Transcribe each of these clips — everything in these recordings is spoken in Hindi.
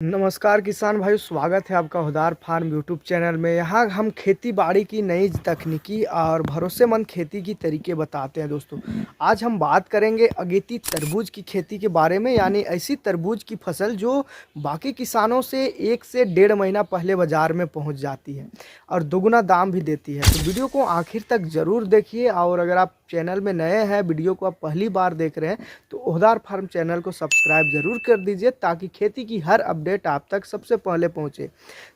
नमस्कार किसान भाई, स्वागत है आपका हुदार फार्म यूट्यूब चैनल में। यहाँ हम खेती बाड़ी की नई तकनीकी और भरोसेमंद खेती की तरीके बताते हैं। दोस्तों आज हम बात करेंगे अगेती तरबूज की खेती के बारे में, यानी ऐसी तरबूज की फसल जो बाकी किसानों से 1 से 1.5 महीना पहले बाज़ार में पहुँच जाती है और दोगुना दाम भी देती है। तो वीडियो को आखिर तक ज़रूर देखिए, और अगर आप चैनल में नए हैं, वीडियो को आप पहली बार देख रहे हैं, तो ओहदार फार्म चैनल को सब्सक्राइब जरूर कर दीजिए ताकि खेती की हर अपडेट आप तक सबसे पहले पहुंचे।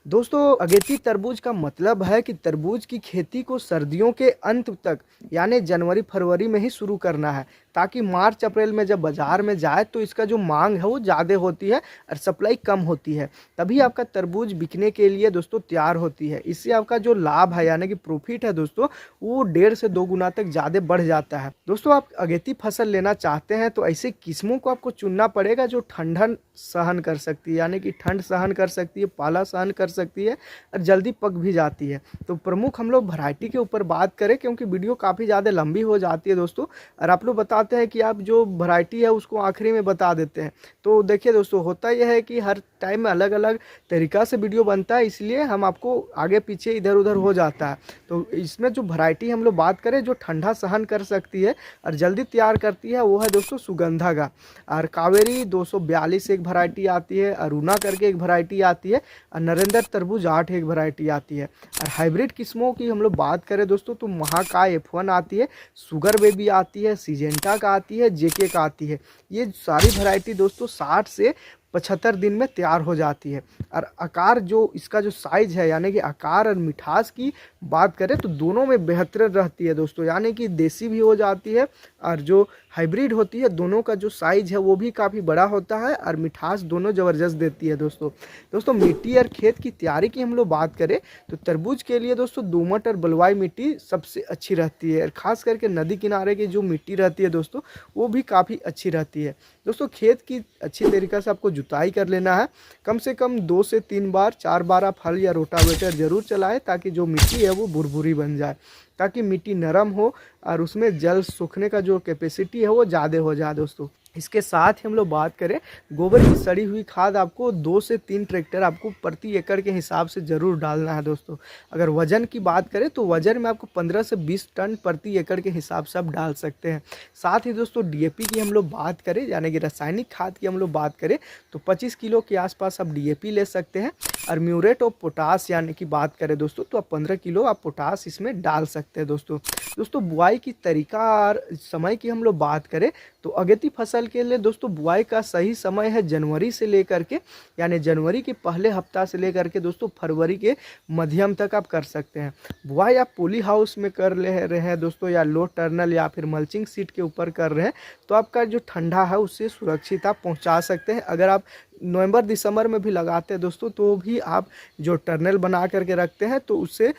दोस्तों अगेती तरबूज का मतलब है कि तरबूज की खेती को सर्दियों के अंत तक यानी जनवरी फरवरी में ही शुरू करना है, ताकि मार्च अप्रैल में जब बाज़ार में जाए तो इसका जो मांग है वो ज़्यादा होती है और सप्लाई कम होती है। तभी आपका तरबूज बिकने के लिए दोस्तों तैयार होती है। इससे आपका जो लाभ है यानी कि प्रॉफिट है दोस्तों, वो 1.5 से 2 गुना तक ज़्यादा बढ़ जाता है। दोस्तों आप अगेती फसल लेना चाहते हैं तो ऐसे किस्मों को आपको चुनना पड़ेगा जो ठंडन सहन कर सकती है, यानी कि ठंड सहन कर सकती है, पाला सहन कर सकती है और जल्दी पक भी जाती है। तो प्रमुख हम लोग वैरायटी के ऊपर बात करें, क्योंकि वीडियो काफ़ी ज़्यादा लंबी हो जाती है दोस्तों, और आप लोग बताते हैं कि आप जो वैरायटी है उसको आखिरी में बता देते हैं। तो देखिए दोस्तों, होता यह है कि हर टाइम में अलग अलग तरीक़ा से वीडियो बनता है, इसलिए हम आपको आगे पीछे इधर उधर हो जाता है। तो इसमें जो वैरायटी हम लोग बात करें जो ठंडा सहन कर सकती है और जल्दी तैयार करती है, वो है दोस्तों सुगंधा का। और कावेरी 242 एक वैरायटी आती है, अरुणा करके एक वैरायटी आती है, और नरेंद्र तरबूज 8 एक वैरायटी आती है। और हाइब्रिड किस्मों की हम लोग बात करें दोस्तों तो महाकाय F1 आती है, सुगर बेबी आती है, सिजेंटा का आती है, जेके का आती है। ये सारी वैरायटी दोस्तों 60 से 75 दिन में तैयार हो जाती है। और आकार जो इसका जो साइज़ है यानी कि आकार और मिठास की बात करें तो दोनों में बेहतर रहती है दोस्तों, यानी कि देसी भी हो जाती है और जो हाइब्रिड होती है दोनों का जो साइज़ है वो भी काफ़ी बड़ा होता है और मिठास दोनों ज़बरदस्त देती है दोस्तों मिट्टी और खेत की तैयारी की हम लोग बात करें तो तरबूज के लिए दोस्तों दोमट और बलुआई मिट्टी सबसे अच्छी रहती है, और ख़ास करके नदी किनारे की जो मिट्टी रहती है दोस्तों वो भी काफ़ी अच्छी रहती है। दोस्तों खेत की अच्छी तरीक़े से आपको जुताई कर लेना है, कम से कम 2 से 3 बार 4 बार आप हल या रोटावेटर ज़रूर चलाएं, ताकि जो मिट्टी है वो भुरभुरी बन जाए, ताकि मिट्टी नरम हो और उसमें जल सूखने का जो कैपेसिटी है वो ज़्यादा हो जाए दोस्तों। इसके साथ ही हम लोग बात करें गोबर की सड़ी हुई खाद आपको 2 से 3 ट्रैक्टर आपको प्रति एकड़ के हिसाब से ज़रूर डालना है दोस्तों। अगर वज़न की बात करें तो वज़न में आपको 15 से 20 टन प्रति एकड़ के हिसाब से आप डाल सकते हैं। साथ ही दोस्तों डीएपी की हम लोग बात करें यानी कि रासायनिक खाद की हम लोग बात करें तो 25 किलो के आसपास आप डीएपी ले सकते हैं, और म्यूरेट ऑफ पोटास यानी कि बात करें दोस्तों तो आप 15 किलो आप पोटास इसमें डाल सकते हैं दोस्तों बुआई की तरीका और समय की हम लोग बात करें तो अगेती फसल के लिए दोस्तों बुआई का सही समय है जनवरी से लेकर के, यानी जनवरी के पहले हफ्ता से लेकर के दोस्तों फरवरी के मध्यम तक आप कर सकते हैं। बुआई आप पॉली हाउस में कर ले रहे हैं दोस्तों, या लो टर्नल या फिर मल्चिंग सीट के ऊपर कर रहे हैं, तो आपका जो ठंडा है उससे सुरक्षित आप पहुंचा सकते हैं। अगर आप नवंबर दिसंबर में भी लगाते हैं दोस्तों तो भी आप जो टर्नल बना करके रखते हैं तो उससे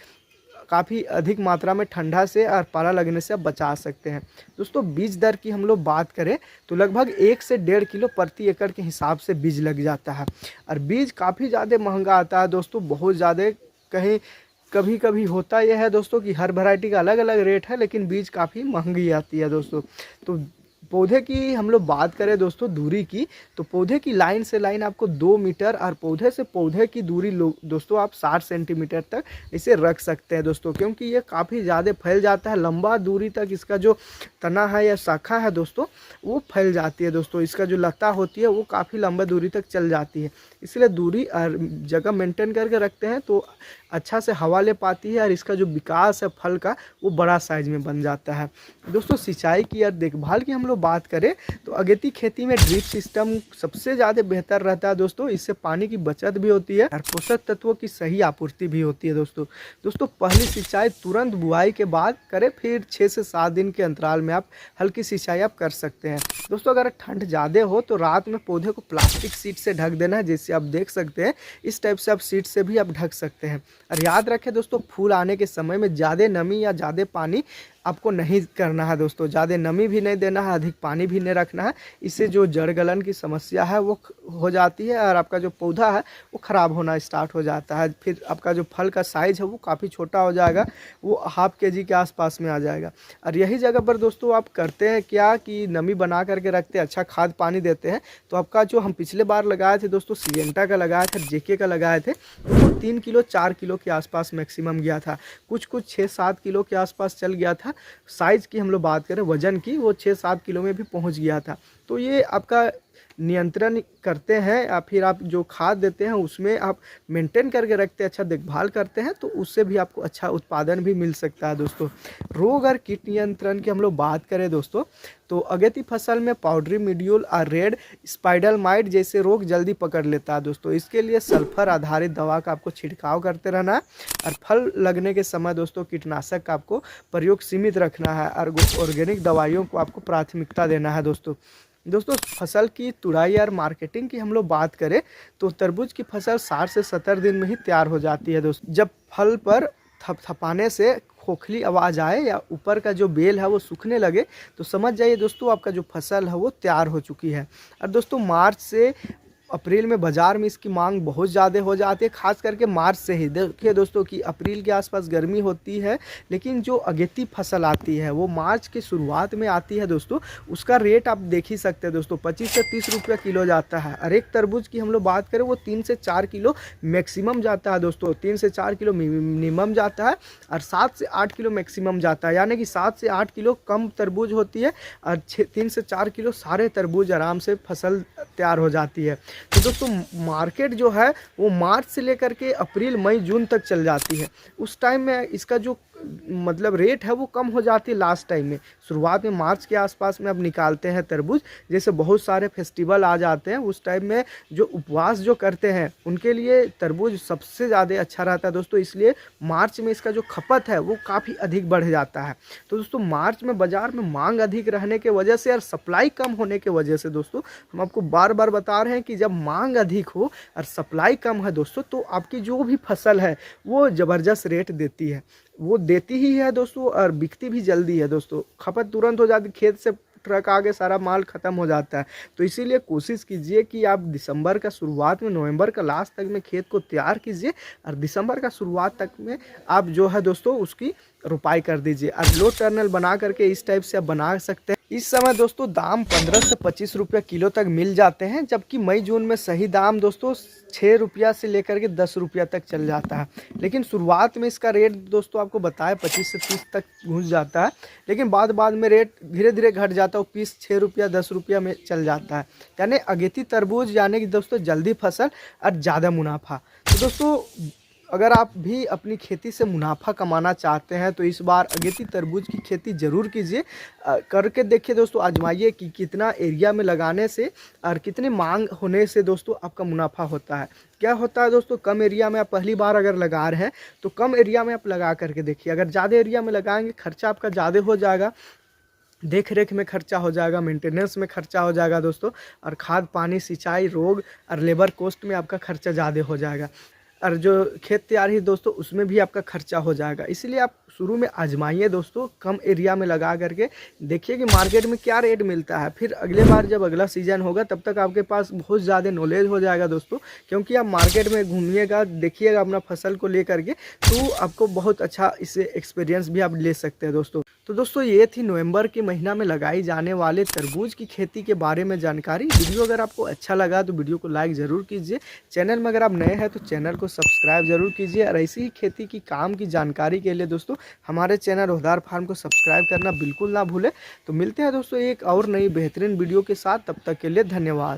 काफ़ी अधिक मात्रा में ठंडा से और पाला लगने से आप बचा सकते हैं। दोस्तों बीज दर की हम लोग बात करें तो लगभग 1 से 1.5 किलो प्रति एकड़ के हिसाब से बीज लग जाता है, और बीज काफ़ी ज़्यादा महंगा आता है दोस्तों, बहुत ज़्यादा। कहीं कभी कभी होता यह है दोस्तों कि हर वैरायटी का अलग अलग रेट है, लेकिन बीज काफ़ी महंगी आती है दोस्तों। तो पौधे की हम लोग बात करें दोस्तों दूरी की, तो पौधे की लाइन से लाइन आपको 2 मीटर और पौधे से पौधे की दूरी दोस्तों आप 60 सेंटीमीटर तक इसे रख सकते हैं दोस्तों, क्योंकि ये काफ़ी ज़्यादा फैल जाता है। लंबा दूरी तक इसका जो तना है या शाखा है दोस्तों वो फैल जाती है दोस्तों, इसका जो लता होती है वो काफ़ी लंबा दूरी तक चल जाती है, इसलिए दूरी और जगह मेंटेन करके रखते हैं तो अच्छा से हवा ले पाती है, और इसका जो विकास है फल का वो बड़ा साइज में बन जाता है। दोस्तों सिंचाई की और देखभाल की हम लोग बात करें तो अगेती खेती में ड्रिप सिस्टम सबसे ज़्यादा बेहतर रहता है दोस्तों, इससे पानी की बचत भी होती है और पोषक तत्वों की सही आपूर्ति भी होती है दोस्तों पहली सिंचाई तुरंत बुआई के बाद करें, फिर 6 से 7 दिन के अंतराल में आप हल्की सिंचाई आप कर सकते हैं। दोस्तों अगर ठंड ज़्यादा हो तो रात में पौधे को प्लास्टिक शीट से ढक देना है, जैसे आप देख सकते हैं इस टाइप से आप शीट से भी आप ढक सकते हैं। और याद रखें दोस्तों फूल आने के समय में ज़्यादा नमी या ज़्यादा पानी आपको नहीं करना है दोस्तों। ज़्यादा नमी भी नहीं देना है, अधिक पानी भी नहीं रखना है। इससे जो जड़ गलन की समस्या है वो हो जाती है और आपका जो पौधा है वो ख़राब होना स्टार्ट हो जाता है। फिर आपका जो फल का साइज़ है वो काफ़ी छोटा हो जाएगा, वो हाफ केजी के आसपास में आ जाएगा। और यही जगह पर दोस्तों आप करते हैं क्या कि नमी बना करके रखते हैं, अच्छा खाद पानी देते हैं, तो आपका जो हम पिछले बार लगाए थे दोस्तों, सिजेंटा का लगाया था, जेके का लगाए थे, तो 3 किलो 4 किलो के आसपास मैक्सिमम गया था। कुछ 6-7 किलो के आसपास चल गया था। साइज़ की हम लोग बात करें, वजन की, वो 6-7 किलो में भी पहुंच गया था। तो ये आपका नियंत्रण करते हैं या फिर आप जो खाद देते हैं उसमें आप मेंटेन करके रखते हैं, अच्छा देखभाल करते हैं, तो उससे भी आपको अच्छा उत्पादन भी मिल सकता है दोस्तों। रोग और कीट नियंत्रण की हम लोग बात करें दोस्तों, तो अगेती फसल में पाउडरी मिड्यूल और रेड स्पाइडल माइट जैसे रोग जल्दी पकड़ लेता है दोस्तों। इसके लिए सल्फर आधारित दवा का आपको छिड़काव करते रहना है और फल लगने के समय दोस्तों कीटनाशक का आपको प्रयोग सीमित रखना है और ऑर्गेनिक दवाइयों को आपको प्राथमिकता देना है दोस्तों। फसल की तुड़ाई और मार्केटिंग की हम लोग बात करें तो तरबूज की फसल 60 से 70 दिन में ही तैयार हो जाती है दोस्तों। जब फल पर थपथपाने से खोखली आवाज़ आए या ऊपर का जो बेल है वो सूखने लगे तो समझ जाइए दोस्तों आपका जो फसल है वो तैयार हो चुकी है। और दोस्तों मार्च से अप्रैल में बाज़ार में इसकी मांग बहुत ज़्यादा हो जाती है, खास करके मार्च से ही। देखिए दोस्तों कि अप्रैल के आसपास गर्मी होती है, लेकिन जो अगेती फसल आती है वो मार्च की शुरुआत में आती है दोस्तों। उसका रेट आप देख ही सकते हैं दोस्तों, 25 से 30 रुपया किलो जाता है। और एक तरबूज की हम लोग बात करें वो 3 से 4 किलो मैक्सिमम जाता है दोस्तों। 3 से 4 किलो मिनिमम जाता है और 7 से 8 किलो मैक्सिमम जाता है, यानी कि 7 से 8 किलो कम तरबूज होती है और 3 से 4 किलो सारे तरबूज आराम से फसल तैयार हो जाती है। तो दोस्तों मार्केट जो है वो मार्च से लेकर के अप्रैल मई जून तक चल जाती है। उस टाइम में इसका जो मतलब रेट है वो कम हो जाती है लास्ट टाइम में। शुरुआत में मार्च के आसपास में अब निकालते हैं तरबूज, जैसे बहुत सारे फेस्टिवल आ जाते हैं उस टाइम में जो उपवास जो करते हैं उनके लिए तरबूज सबसे ज़्यादा अच्छा रहता है दोस्तों। इसलिए मार्च में इसका जो खपत है वो काफ़ी अधिक बढ़ जाता है। तो दोस्तों मार्च में बाज़ार में मांग अधिक रहने के वजह से और सप्लाई कम होने के वजह से दोस्तों हम आपको बार बार बता रहे हैं कि जब मांग अधिक हो और सप्लाई कम है दोस्तों तो आपकी जो भी फसल है वो ज़बरदस्त रेट देती है, वो देती ही है दोस्तों और बिकती भी जल्दी है दोस्तों। खपत तुरंत हो जाती, खेत से ट्रक आगे सारा माल ख़त्म हो जाता है। तो इसीलिए कोशिश कीजिए कि आप दिसंबर का शुरुआत में, नवंबर का लास्ट तक में खेत को तैयार कीजिए और दिसंबर का शुरुआत तक में आप जो है दोस्तों उसकी रुपाई कर दीजिए। और लो टर्नल बना करके इस टाइप से आप बना सकते हैं। इस समय दोस्तों दाम 15 से 25 रुपया किलो तक मिल जाते हैं, जबकि मई जून में सही दाम दोस्तों 6 रुपया से लेकर के 10 रुपया तक चल जाता है। लेकिन शुरुआत में इसका रेट दोस्तों आपको बताया 25 से 30 तक घुस जाता है, लेकिन बाद में रेट धीरे धीरे घट जाता है, पीस 6 रुपया 10 रुपया में चल जाता है। यानी अगेती तरबूज यानी कि दोस्तों जल्दी फसल और ज़्यादा मुनाफा। तो दोस्तों अगर आप भी अपनी खेती से मुनाफा कमाना चाहते हैं तो इस बार अगेती तरबूज की खेती ज़रूर कीजिए। करके देखिए दोस्तों, आजमाइए कि कितना एरिया में लगाने से और कितनी मांग होने से दोस्तों आपका मुनाफा होता है। क्या होता है दोस्तों, कम एरिया में आप पहली बार अगर लगा रहे हैं तो कम एरिया में आप लगा करके देखिए। अगर ज़्यादा एरिया में लगाएंगे खर्चा आपका ज़्यादा हो जाएगा, देख रेख में खर्चा हो जाएगा, मेंटेनेंस में खर्चा हो जाएगा दोस्तों, और खाद पानी सिंचाई रोग और लेबर कॉस्ट में आपका खर्चा ज़्यादा हो जाएगा। और जो खेत तैयारी दोस्तों उसमें भी आपका खर्चा हो जाएगा। इसलिए आप शुरू में आजमाइए दोस्तों, कम एरिया में लगा करके देखिए कि मार्केट में क्या रेट मिलता है। फिर अगले बार जब अगला सीजन होगा तब तक आपके पास बहुत ज़्यादा नॉलेज हो जाएगा दोस्तों, क्योंकि आप मार्केट में घूमिएगा देखिएगा अपना फसल को लेकर के, तो आपको बहुत अच्छा इससे एक्सपीरियंस भी आप ले सकते हैं दोस्तों। तो दोस्तों ये थी नवंबर के महीना में लगाई जाने वाले तरबूज की खेती के बारे में जानकारी। वीडियो अगर आपको अच्छा लगा तो वीडियो को लाइक ज़रूर कीजिए। चैनल में अगर आप नए हैं तो चैनल को सब्सक्राइब जरूर कीजिए। और ऐसी ही खेती की काम की जानकारी के लिए दोस्तों हमारे चैनल ओहदार फार्म को सब्सक्राइब करना बिल्कुल ना भूलें। तो मिलते हैं दोस्तों एक और नई बेहतरीन वीडियो के साथ, तब तक के लिए धन्यवाद।